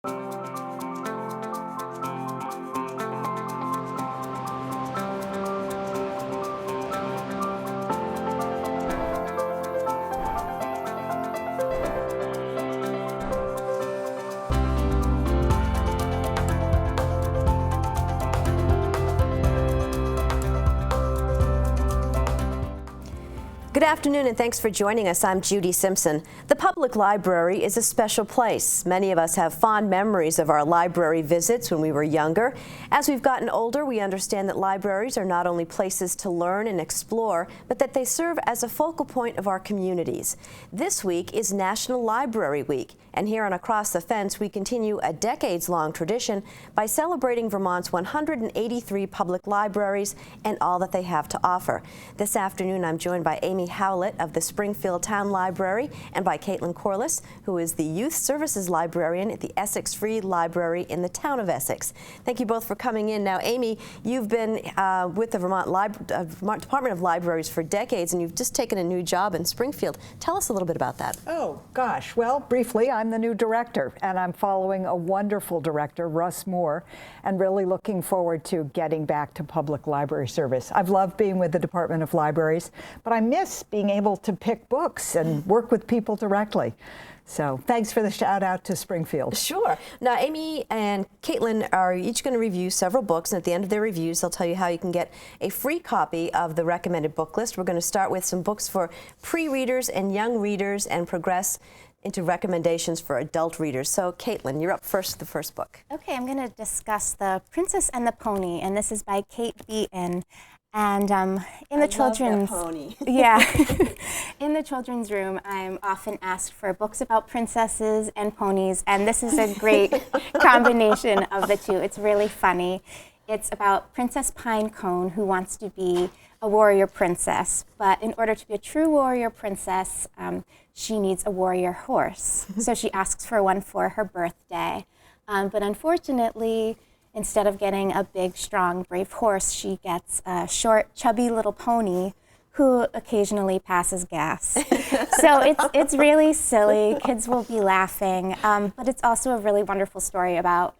Good afternoon and thanks for joining us. I'm Judy Simpson. The public library is a special place. Many of us have fond memories of our library visits when we were younger. As we've gotten older, we understand that libraries are not only places to learn and explore, but that they serve as a focal point of our communities. This week is National Library Week, and here on Across the Fence, we continue a decades-long tradition by celebrating Vermont's 183 public libraries and all that they have to offer. This afternoon, I'm joined by Amy Howlett of the Springfield Town Library and by Caitlin Corliss, who is the Youth Services Librarian at the Essex Free Library in the town of Essex. Thank you both for coming in. Now, Amy, you've been with the Vermont Department of Libraries for decades, and you've just taken a new job in Springfield. Tell us a little bit about that. Oh, gosh. Well, briefly, I'm the new director, and I'm following a wonderful director, Russ Moore, and really looking forward to getting back to public library service. I've loved being with the Department of Libraries, but I miss being able to pick books and work with people directly. So thanks for the shout out to Springfield. Sure. Now, Amy and Caitlin are each going to review several books, and at the end of their reviews, they'll tell you how you can get a free copy of the recommended book list. We're going to start with some books for pre-readers and young readers and progress into recommendations for adult readers. So, Caitlin, you're up first with the first book. Okay, I'm going to discuss The Princess and the Pony, and this is by Kate Beaton. And in the children's pony. Yeah, in the children's room, I'm often asked for books about princesses and ponies, and this is a great combination of the two. It's really funny. It's about Princess Pinecone, who wants to be a warrior princess, but in order to be a true warrior princess, she needs a warrior horse. So she asks for one for her birthday, but unfortunately, instead of getting a big, strong, brave horse, she gets a short, chubby little pony who occasionally passes gas. So it's really silly. Kids will be laughing, but it's also a really wonderful story about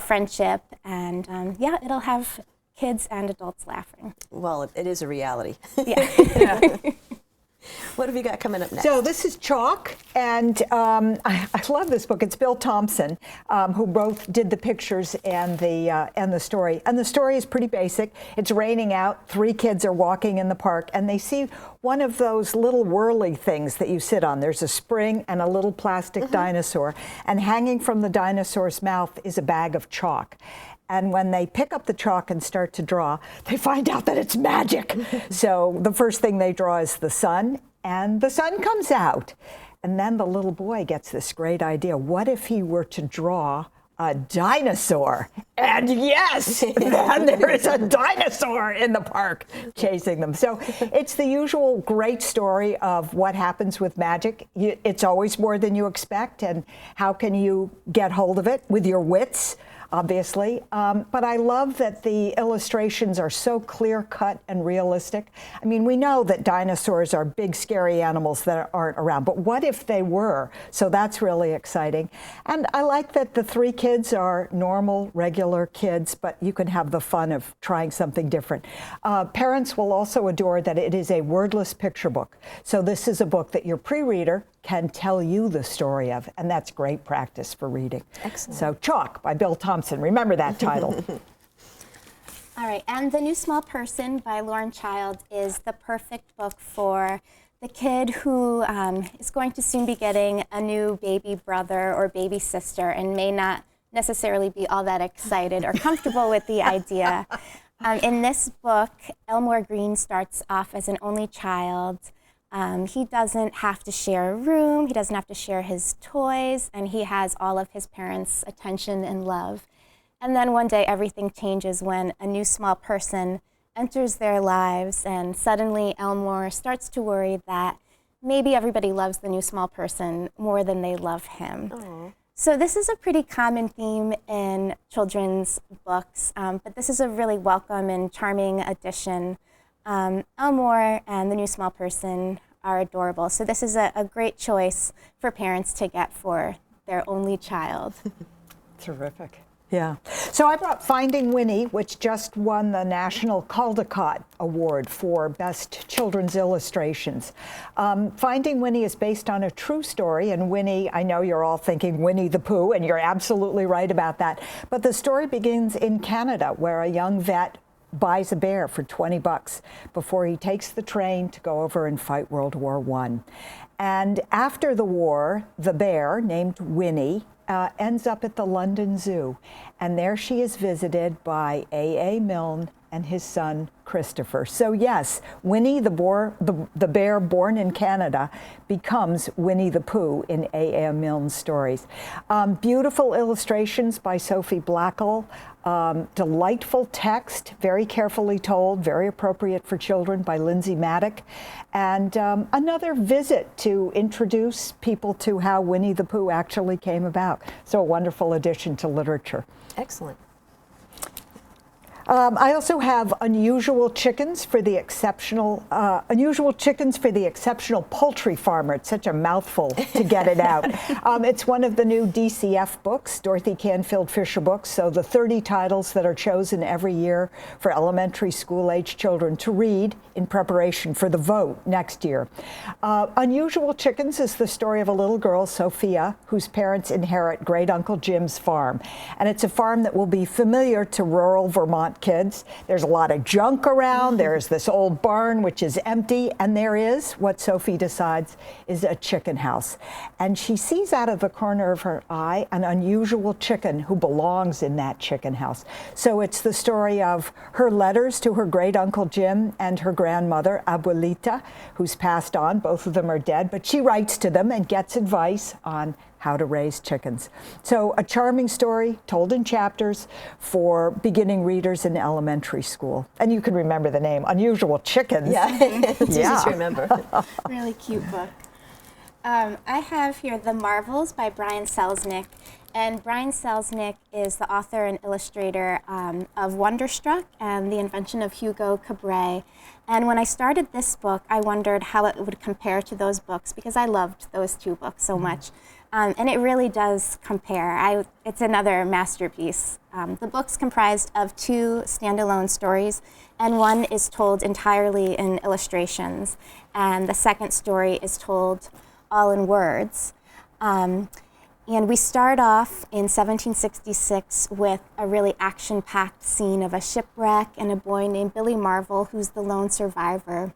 friendship, and yeah, it'll have kids and adults laughing. Well, it is a reality. Yeah. Yeah. What have you got coming up next? So this is Chalk, and I love this book. It's Bill Thompson, who both did the pictures and the story. And the story is pretty basic. It's raining out. 3 kids are walking in the park, and they see one of those little whirly things that you sit on. There's a spring and a little plastic dinosaur, and hanging from the dinosaur's mouth is a bag of chalk. And when they pick up the chalk and start to draw, they find out that it's magic. So the first thing they draw is the sun, and the sun comes out. And then the little boy gets this great idea. What if he were to draw a dinosaur? And yes, then there is a dinosaur in the park chasing them. So it's the usual great story of what happens with magic. It's always more than you expect, and how can you get hold of it with your wits? Obviously, but I love that the illustrations are so clear-cut and realistic. I mean, we know that dinosaurs are big, scary animals that aren't around, but what if they were? So that's really exciting. And I like that the 3 kids are normal, regular kids, but you can have the fun of trying something different. Parents will also adore that it is a wordless picture book. So this is a book that your pre-reader can tell you the story of, and that's great practice for reading. Excellent. So Chalk by Bill Thompson, remember that title. All right, and The New Small Person by Lauren Child is the perfect book for the kid who is going to soon be getting a new baby brother or baby sister and may not necessarily be all that excited or comfortable with the idea. In this book, Elmore Green starts off as an only child. He doesn't have to share a room, he doesn't have to share his toys, and he has all of his parents' attention and love. And then one day everything changes when a new small person enters their lives, and suddenly Elmore starts to worry that maybe everybody loves the new small person more than they love him. Aww. So this is a pretty common theme in children's books, but this is a really welcome and charming addition. Elmore and the new small person are adorable. So this is a great choice for parents to get for their only child. Terrific. Yeah. So I brought Finding Winnie, which just won the National Caldecott Award for Best Children's Illustrations. Finding Winnie is based on a true story, and Winnie, I know you're all thinking Winnie the Pooh, and you're absolutely right about that. But the story begins in Canada, where a young vet buys a bear for $20 before he takes the train to go over and fight World War I. And after the war, the bear, named Winnie, ends up at the London Zoo, and there she is visited by A.A. Milne and his son Christopher. So yes, Winnie the bear born in Canada becomes Winnie the Pooh in A.A. Milne's stories. Beautiful illustrations by Sophie Blackall. Delightful text, very carefully told, very appropriate for children by Lindsay Maddock. And another visit to introduce people to how Winnie the Pooh actually came about. So a wonderful addition to literature. Excellent. I also have Unusual Chickens for the Exceptional Poultry Farmer. It's such a mouthful to get it out. It's one of the new DCF books, Dorothy Canfield Fisher books, so the 30 titles that are chosen every year for elementary school-age children to read in preparation for the vote next year. Unusual Chickens is the story of a little girl, Sophia, whose parents inherit Great Uncle Jim's farm. And it's a farm that will be familiar to rural Vermont kids. There's a lot of junk around. There's this old barn which is empty, and there is what Sophie decides is a chicken house. And she sees out of the corner of her eye an unusual chicken who belongs in that chicken house. So it's the story of her letters to her great Uncle Jim and her grandmother, Abuelita, who's passed on. Both of them are dead, but she writes to them and gets advice on how to raise chickens. So a charming story told in chapters for beginning readers in elementary school. And you can remember the name, Unusual Chickens. Yeah, it's easy to remember. Really cute book. I have here The Marvels by Brian Selznick. And Brian Selznick is the author and illustrator of Wonderstruck and The Invention of Hugo Cabret. And when I started this book, I wondered how it would compare to those books because I loved those two books so much. And it really does compare. It's another masterpiece. The book's comprised of 2 standalone stories, and one is told entirely in illustrations, and the second story is told all in words. And we start off in 1766 with a really action-packed scene of a shipwreck and a boy named Billy Marvel, who's the lone survivor.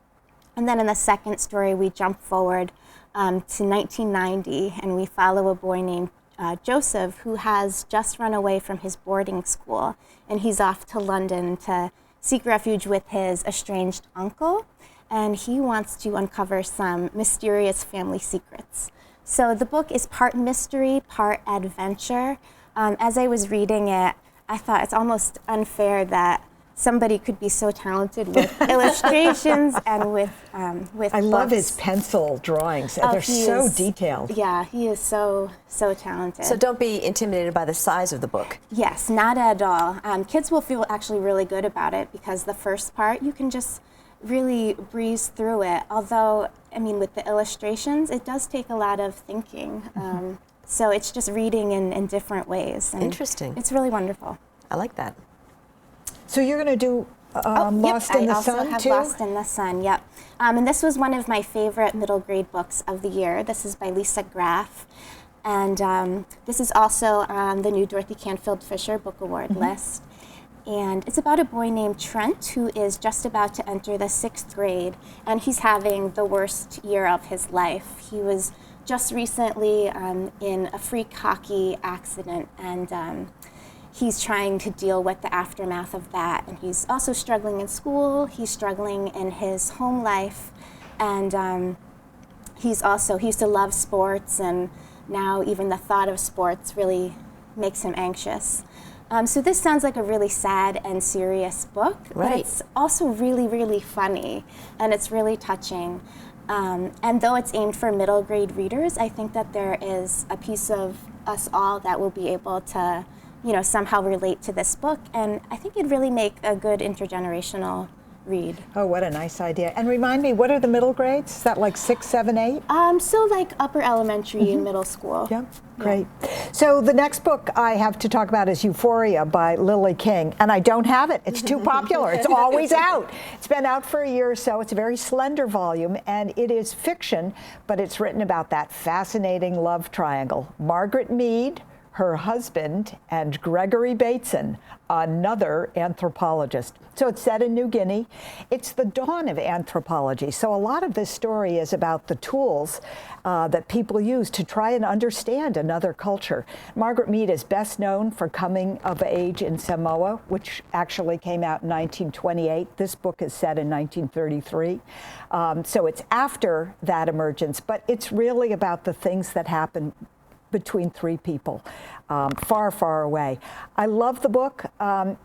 And then in the second story, we jump forward to 1990, and we follow a boy named Joseph, who has just run away from his boarding school, and he's off to London to seek refuge with his estranged uncle, and he wants to uncover some mysterious family secrets. So the book is part mystery, part adventure. As I was reading it, I thought it's almost unfair that somebody could be so talented with illustrations and with I love his pencil drawings. They're so detailed. Yeah, he is so talented. So don't be intimidated by the size of the book. Yes, not at all. Kids will feel actually really good about it because the first part you can just really breeze through it. Although, I mean, with the illustrations, it does take a lot of thinking. So it's just reading in different ways. And interesting. It's really wonderful. I like that. So you're going to do Lost in the Sun, I also have too? Lost in the Sun, yep. And this was one of my favorite middle grade books of the year. This is by Lisa Graff. And this is also on the new Dorothy Canfield Fisher Book Award list. And it's about a boy named Trent who is just about to enter the 6th grade, and he's having the worst year of his life. He was just recently in a freak hockey accident, and he's trying to deal with the aftermath of that. And he's also struggling in school, he's struggling in his home life, and he used to love sports, and now even the thought of sports really makes him anxious. So this sounds like a really sad and serious book, right. But it's also really, really funny, and it's really touching. And though it's aimed for middle grade readers, I think that there is a piece of us all that will be able to, somehow relate to this book, and I think it'd really make a good intergenerational read. Oh, what a nice idea. And remind me, what are the middle grades? Is that like 6, 7, 8? So like upper elementary and middle school. Yeah, great. So the next book I have to talk about is Euphoria by Lily King, and I don't have it. It's too popular. It's always out. It's been out for a year or so. It's a very slender volume, and it is fiction, but it's written about that fascinating love triangle. Margaret Mead, her husband, and Gregory Bateson, another anthropologist. So it's set in New Guinea. It's the dawn of anthropology. So a lot of this story is about the tools that people use to try and understand another culture. Margaret Mead is best known for Coming of Age in Samoa, which actually came out in 1928. This book is set in 1933. So it's after that emergence, but it's really about the things that happen between three people, far, far away. I love the book.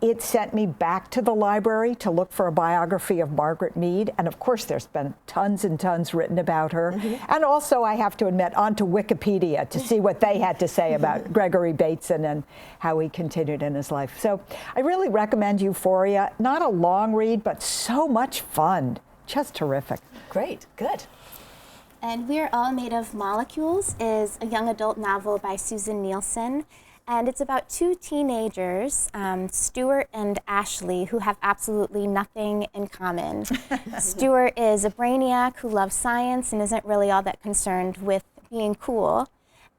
It sent me back to the library to look for a biography of Margaret Mead. And of course, there's been tons and tons written about her. And also, I have to admit, onto Wikipedia to see what they had to say about Gregory Bateson and how he continued in his life. So I really recommend Euphoria. Not a long read, but so much fun. Just terrific. Great, good. And We're All Made of Molecules is a young adult novel by Susan Nielsen. And it's about two teenagers, Stuart and Ashley, who have absolutely nothing in common. Stuart is a brainiac who loves science and isn't really all that concerned with being cool.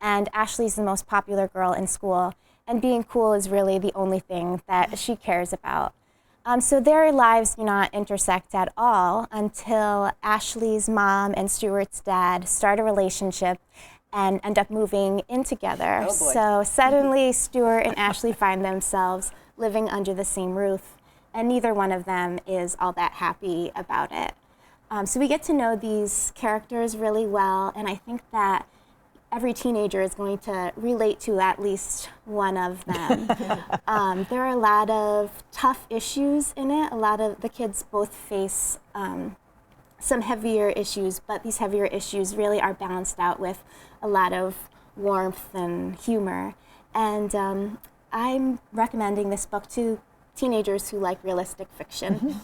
And Ashley's the most popular girl in school. And being cool is really the only thing that she cares about. So their lives do not intersect at all until Ashley's mom and Stuart's dad start a relationship and end up moving in together. Oh boy. So suddenly Stuart and Ashley find themselves living under the same roof, and neither one of them is all that happy about it. So we get to know these characters really well, and I think that every teenager is going to relate to at least one of them. There are a lot of tough issues in it. A lot of the kids both face some heavier issues, but these heavier issues really are balanced out with a lot of warmth and humor. And I'm recommending this book to teenagers who like realistic fiction.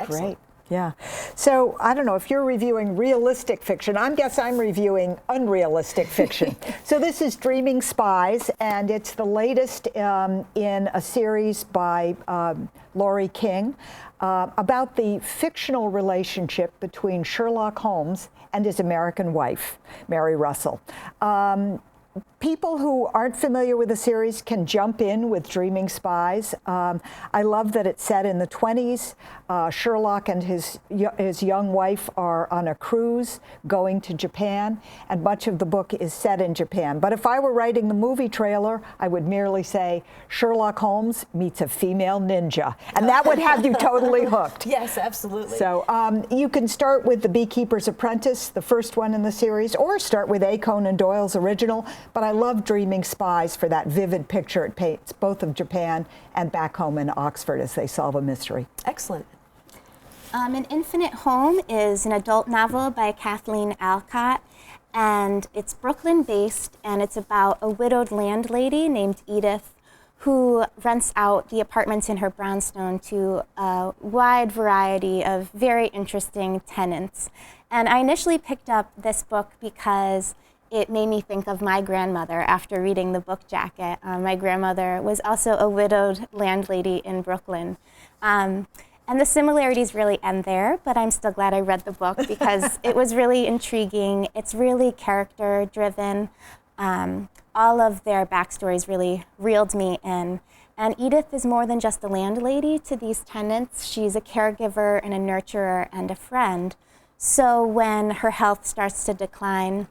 Great. Yeah. So I don't know if you're reviewing realistic fiction. I guess I'm reviewing unrealistic fiction. So this is Dreaming Spies, and it's the latest in a series by Laurie King about the fictional relationship between Sherlock Holmes and his American wife, Mary Russell. People who aren't familiar with the series can jump in with Dreaming Spies. I love that it's set in the 20s. Sherlock and his young wife are on a cruise going to Japan, and much of the book is set in Japan. But if I were writing the movie trailer, I would merely say, Sherlock Holmes meets a female ninja, and that would have you totally hooked. Yes, absolutely. So you can start with The Beekeeper's Apprentice, the first one in the series, or start with A. Conan Doyle's original. But I love Dreaming Spies for that vivid picture it paints, both of Japan and back home in Oxford as they solve a mystery. Excellent. An Infinite Home is an adult novel by Kathleen Alcott, and it's Brooklyn-based, and it's about a widowed landlady named Edith who rents out the apartments in her brownstone to a wide variety of very interesting tenants. And I initially picked up this book because it made me think of my grandmother after reading the book jacket. My grandmother was also a widowed landlady in Brooklyn. And the similarities really end there, but I'm still glad I read the book because it was really intriguing. It's really character-driven. All of their backstories really reeled me in. And Edith is more than just a landlady to these tenants. She's a caregiver and a nurturer and a friend. So when her health starts to decline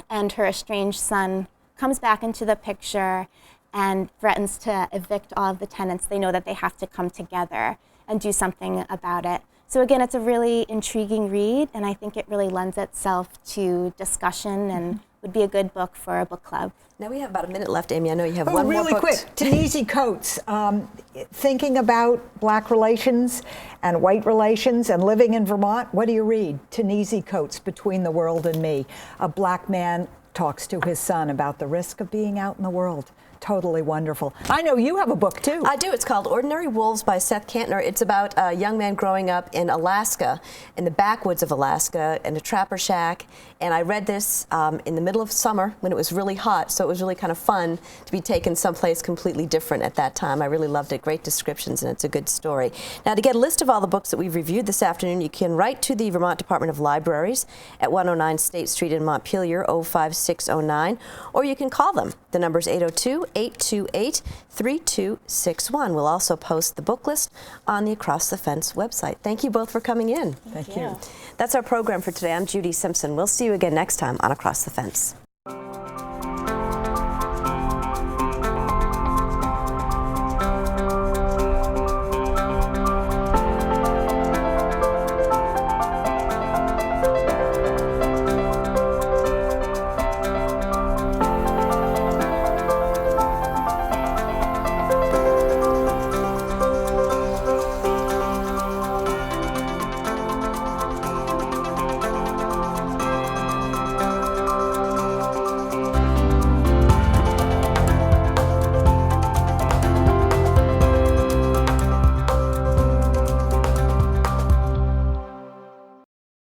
and her estranged son comes back into the picture and threatens to evict all of the tenants, they know that they have to come together and do something about it. So again, it's a really intriguing read, and I think it really lends itself to discussion and would be a good book for a book club. Now we have about a minute left, Amy. I know you have one more really book. quick, Ta-Nehisi Coates, thinking about black relations and white relations and living in Vermont. What do you read? Ta-Nehisi Coates, Between the World and Me. A black man talks to his son about the risk of being out in the world. totally wonderful. I know you have a book too. I do. It's called Ordinary Wolves by Seth Kantner. It's about a young man growing up in Alaska, in the backwoods of Alaska, in a trapper shack. And I read this in the middle of summer when it was really hot, so it was really kind of fun to be taken someplace completely different at that time. I really loved it. Great descriptions, and it's a good story. Now, to get a list of all the books that we've reviewed this afternoon, you can write to the Vermont Department of Libraries at 109 State Street in Montpelier, 05609, or you can call them. The number is 802-828-3261. We'll also post the book list on the Across the Fence website. Thank you both for coming in. Thank you. That's our program for today. I'm Judy Simpson. We'll see you again next time on Across the Fence.